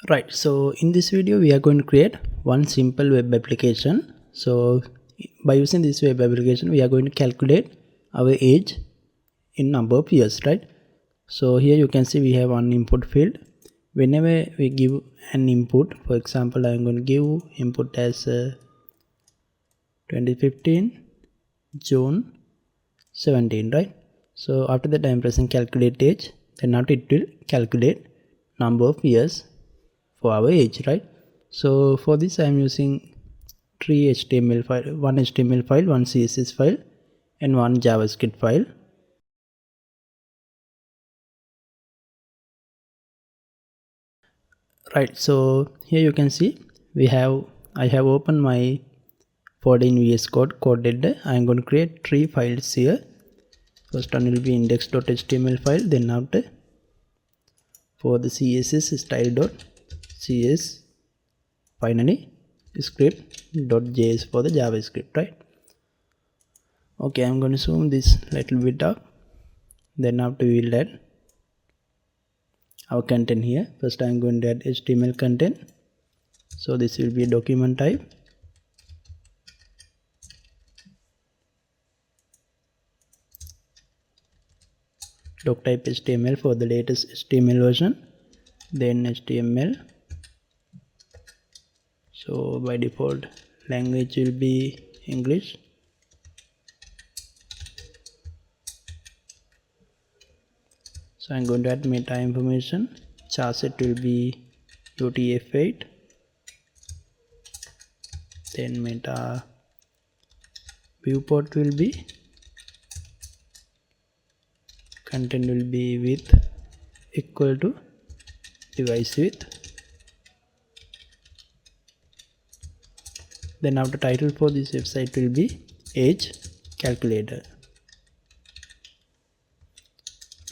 Right, so in this video we are going to create one simple web application. So by using this web application we are going to calculate our age in number of years, right? So here you can see we have one input field. Whenever we give an input, for example I am going to give input as 2015 June 17, right? So after that I am pressing calculate age, then after it will calculate number of years for our age, right? So for this I am using three HTML file, one HTML file, one CSS file and one JavaScript file. Right, so here you can see I have opened my folder in VS Code editor. I am going to create three files here. First one will be index.html file, then after for the CSS style.cs, finally script.js for the JavaScript, right? Okay, I'm going to zoom this little bit up. Then after we will add our content here. First I'm going to add HTML content. So this will be a document type. Doc type HTML for the latest HTML version. Then HTML. So by default language will be English. So I'm going to add meta information. Charset will be UTF-8. Then meta viewport will be, content will be width equal to device width. Then after title for this website will be age calculator.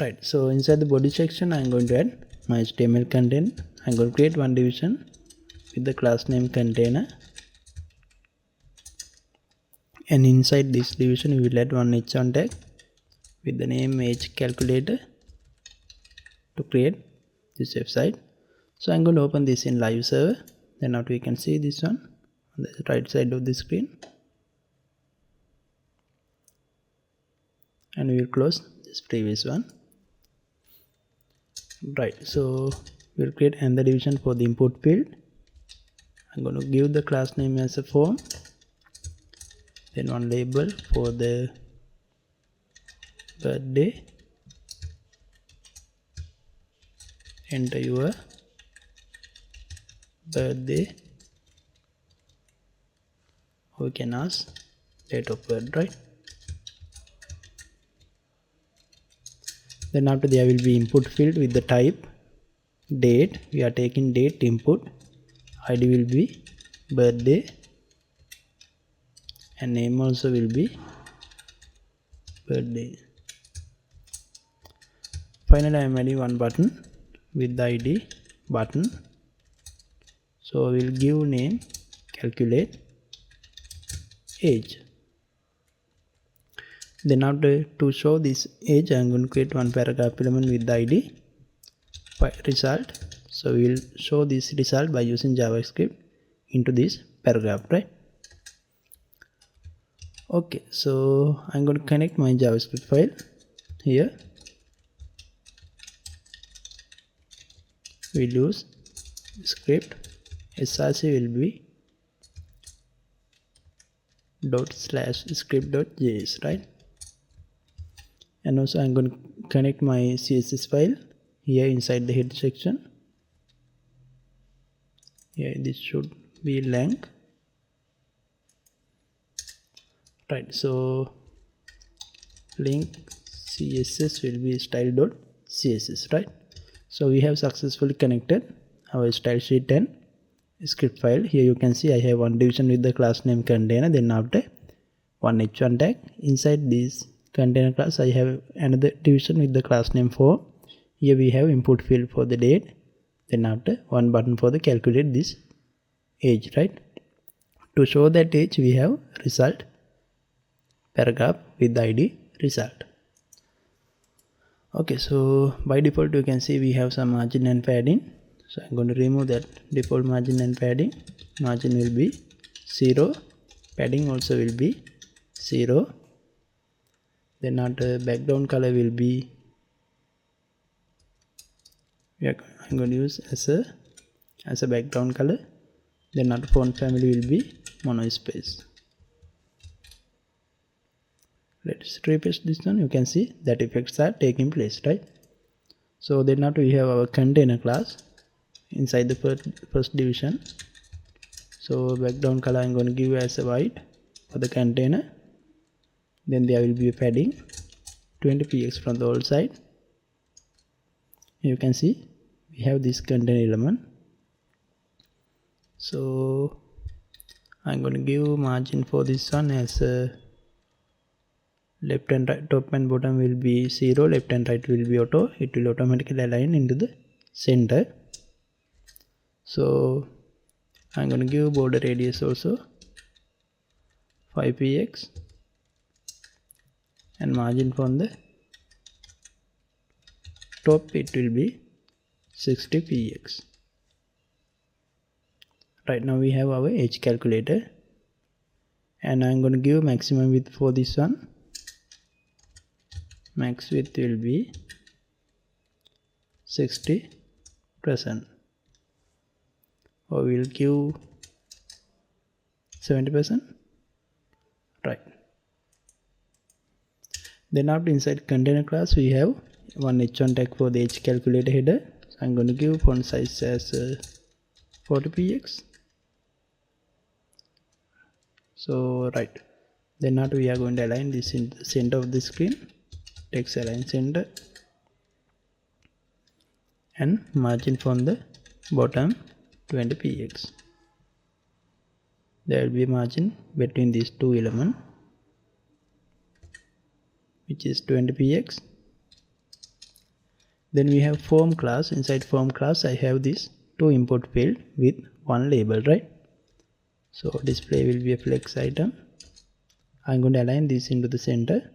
Right, so inside the body section I am going to add my HTML content. I am going to create one division with the class name container, and inside this division we will add one h1 tag with the name age calculator to create this website. So I am going to open this in live server. Then after we can see this one on the right side of the screen, and we will close this previous one. Right, so we'll create another division for the input field. I'm going to give the class name as a form, then one label for the birthday, enter your birthday, we can ask date of birth, right? Then after there will be input field with the type date. We are taking date input. ID will be birthday and name also will be birthday. Finally I am adding one button with the ID button. So we will give name calculate age. Then after to show this age I am going to create one paragraph element with the ID result. So we will show this result by using JavaScript into this paragraph, right? Okay, so I'm going to connect my JavaScript file here. We'll use script src will be ./script.js, right? And also I'm going to connect my CSS file here inside the head section. Here this should be length, right? So link css will be style.css, right? So we have successfully connected our style sheet and script file. Here you can see I have one division with the class name container, then after one h1 tag. Inside this container class I have another division with the class name form. Here we have input field for the date, then after one button for the calculate this age, right? To show that age we have result paragraph with the ID result. Okay, so by default you can see we have some margin and padding. So I'm going to remove that default margin and padding. Margin will be 0, padding also will be 0. Then our background color will be, I'm going to use as a background color. Then our font family will be monospace. Let's repaste this one. You can see that effects are taking place, right? So then now we have our container class inside the first division. So background color I'm going to give as a white for the container. Then there will be a padding 20 px from the old side. You can see we have this container element. So I'm going to give margin for this one as left and right, top and bottom will be 0, left and right will be auto. It will automatically align into the center. So I'm going to give border radius also 5px and margin from the top it will be 60px. Right now we have our edge calculator, and I'm going to give maximum width for this one. Max width will be 60%, or we'll give 70%. Right. Then after inside container class we have one h1 tag for the edge calculator header. So I'm going to give font size as 40px. So right, then now we are going to align this in the center of the screen. Text align center and margin from the bottom 20px. There will be a margin between these two elements, which is 20px. Then we have form class. Inside form class I have this two import field with one label, right? So display will be a flex item. I'm going to align this into the center.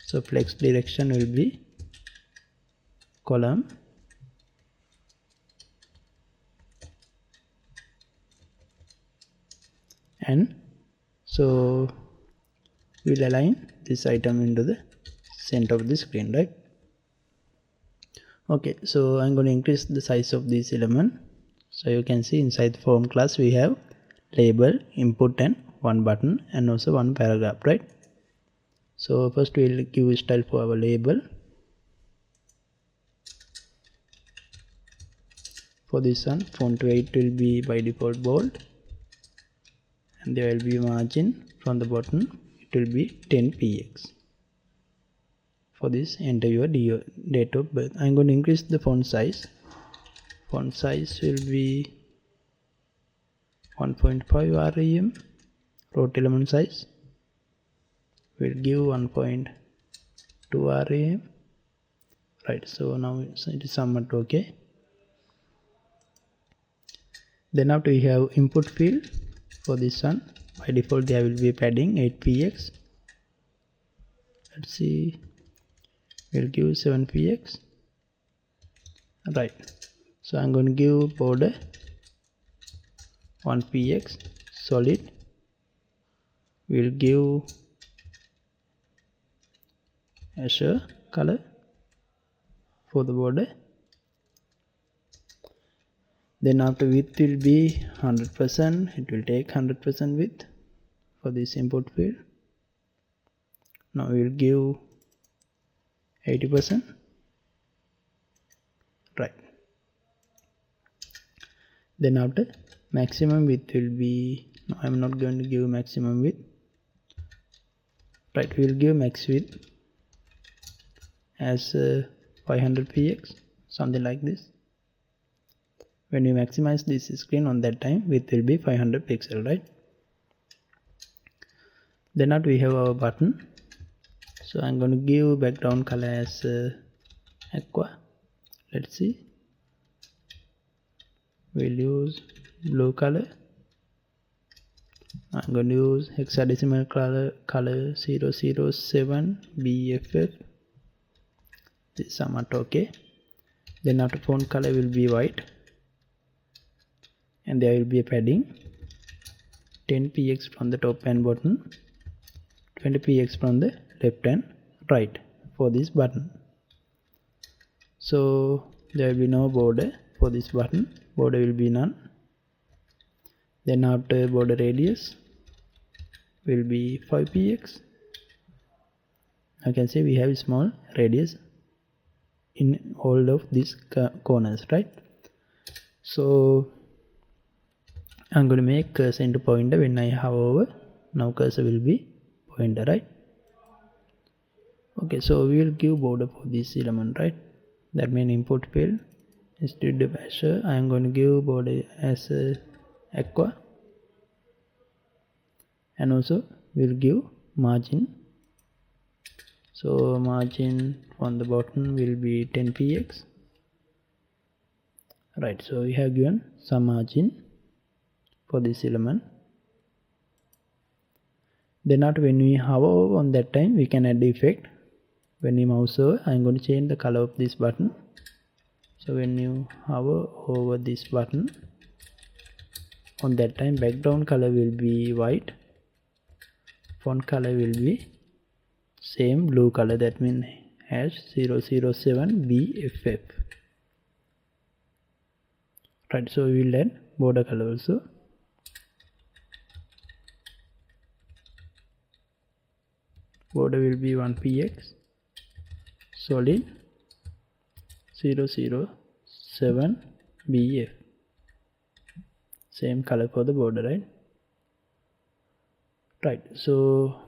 So flex direction will be column, and so we'll align this item into the center of the screen, right? Okay, so I'm going to increase the size of this element. So you can see inside the form class we have label, input, and one button, and also one paragraph, right? So first we'll give a style for our label. For this one, font weight will be by default bold, and there will be margin from the bottom. It will be 10px. For this, enter your date of birth. I'm going to increase the font size. Font size will be 1.5 rem. Root element size will give 1.2 rem. Right, so now it is somewhat okay. Then after we have input field. For this one, by default there will be padding 8px. Let's see, we'll give 7px. Right, so I'm going to give border 1px solid. We'll give azure color for the border. Then after width will be 100%. It will take 100% width for this import field. Now we will give 80%. Right. Then after maximum width will be, no, I'm not going to give maximum width. Right, we will give max width as 500px, something like this. When you maximize this screen on that time, width will be 500 pixel, right? Then after we have our button. So I'm going to give background color as aqua. Let's see. We'll use blue color. I'm going to use hexadecimal color 007 BFF. This is somewhat okay. Then after font color will be white. and there will be a padding 10 px from the top and bottom, 20 px from the left and right for this button. So there will be no border for this button, border will be none. Then after border radius will be 5 px. You can see we have a small radius in all of these corners, right? So I'm going to make cursor into pointer when I hover over. Now cursor will be pointer, right? Okay, so we will give border for this element, right? That means import field instead of Azure, I am going to give border as aqua, and also we'll give margin. So margin on the bottom will be 10 px, right? So we have given some margin for this element. Then after, when we hover over on that time, we can add the effect. When we mouse over, I am going to change the color of this button. So when you hover over this button, on that time background color will be white, font color will be same blue color, that means #007BFF, right? So we will add border color also. Border will be 1 px solid 007BF, same color for the border, right? So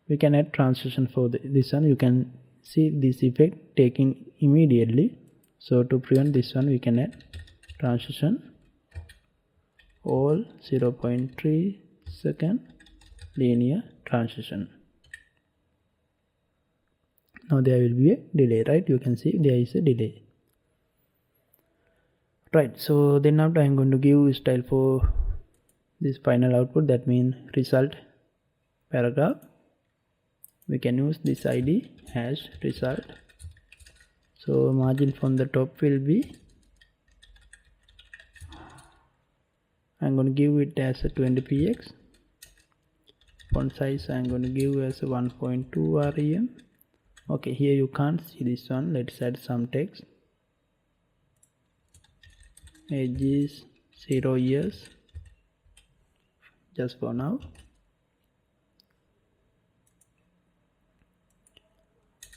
we can add transition for this one. You can see this effect taking immediately. So to prevent this one, we can add transition all 0.3 second linear transition. Now there will be a delay, right? You can see there is a delay, right? So then after, I am going to give style for this final output, that means result paragraph. We can use this id #result. So margin from the top will be, I'm going to give it as a 20 px. Font size I'm going to give as a 1.2 rem. Okay, here you can't see this one. Let's add some text. Age is 0 years just for now.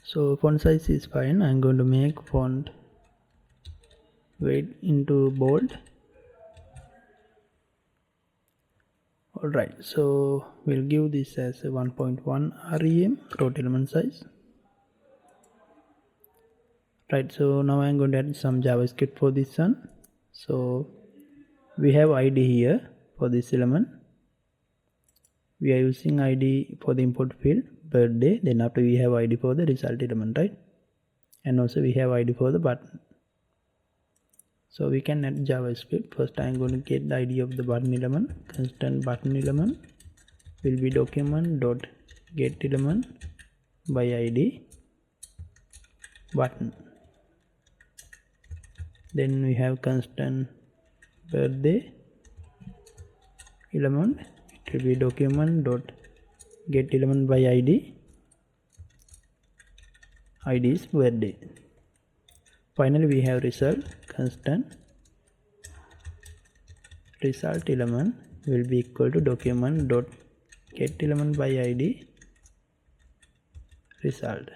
So font size is fine. I'm going to make font weight into bold. Alright, so we'll give this as a 1.1 rem root element size. Right, so now I'm going to add some JavaScript for this one. So we have id here for this element. We are using id for the import field birthday. Then after, we have id for the result element, right? And also we have id for the button. So we can add JavaScript. First, I am going to get the id of the button element. Constant button element will be document.getElement by id button. Then we have constant birthday element. It will be document.getElement by id. id is birthday. Finally, we have result. Constant result element will be equal to document.getElement by id result.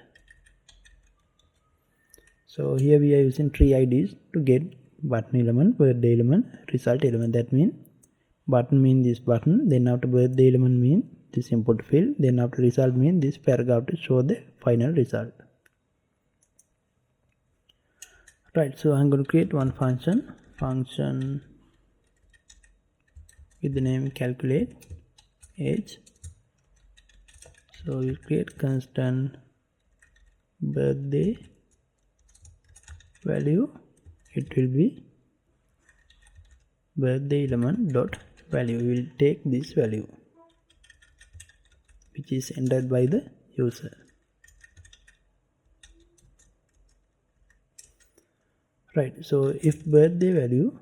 So here we are using three IDs to get button element, birthday element, result element. That means button means this button, then after birthday element means this input field, then after result means this paragraph to show the final result. Right, so I'm going to create one function with the name calculate age. So we'll create constant birthday value. It will be birthday element dot value. We will take this value which is entered by the user. Right, so if birthday value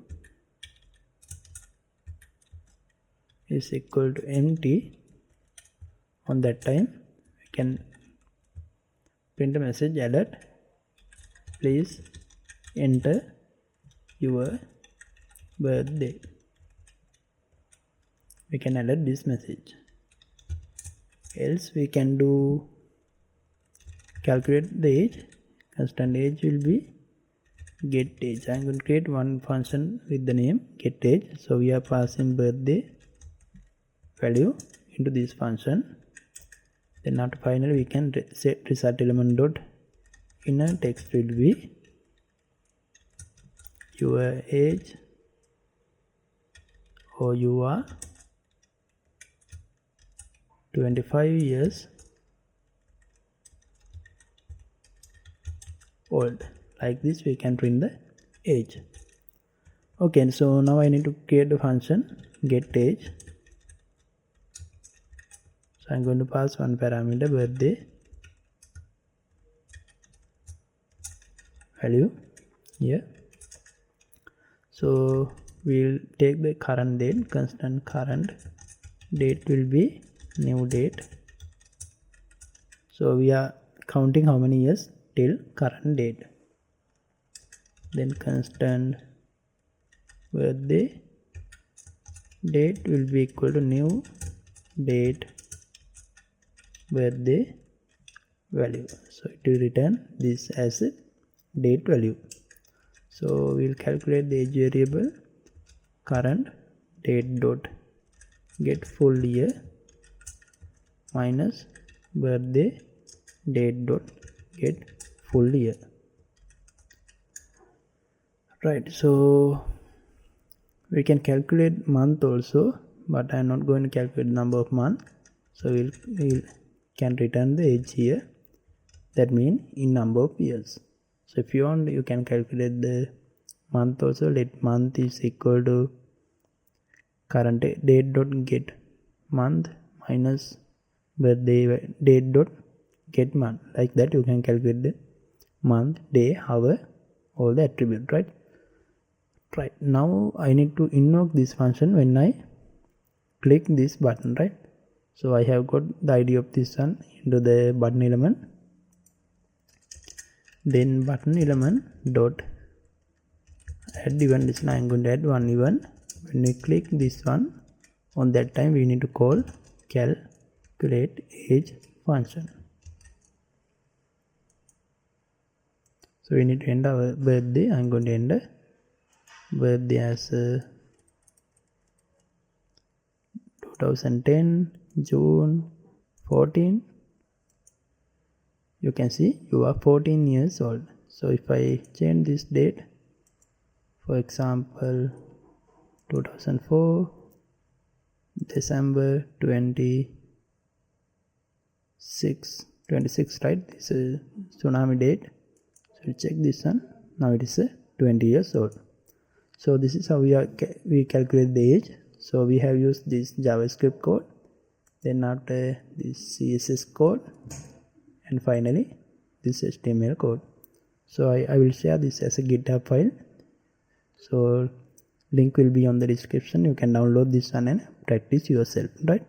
is equal to empty, on that time we can print a message alert, please enter your birthday. We can alert this message. Else we can do calculate the age. Constant age will be get age. I'm going to create one function with the name get age. So we are passing birthday value into this function. Then after finally we can set result element dot inner text will be your age, or you are 25 years old. Like this we can print the age. Okay, so now I need to create a function get age. So I'm going to pass one parameter birthday value here. So we'll take the current date. Constant current date will be new date. So we are counting how many years till current date. Then constant birthday date will be equal to new date birthday value. So it will return this as a date value. So we'll calculate the age variable current date dot get full year minus birthday date dot get full year. Right, so we can calculate month also, but I am not going to calculate the number of month. So we'll can return the age here, that means in number of years. So if you want, you can calculate the month also. Let month is equal to current date dot get month minus birthday date dot get month. Like that you can calculate the month, day, hour, all the attribute, right? Right, now I need to invoke this function when I click this button, right? So I have got the ID of this one into the button element. Then button element dot add event listen. I am going to add one event. When we click this one, on that time we need to call calculate age function. So we need to enter our birthday. I am going to enter birthday as 2010 June 14. You can see you are 14 years old. So if I change this date, for example 2004 December 26, right? This is tsunami date. So check this one. Now it is 20 years old. So this is how we calculate the age. So we have used this JavaScript code, then after this CSS code, and finally this HTML code. So I will share this as a GitHub file. So link will be on the description. You can download this one and practice yourself, right?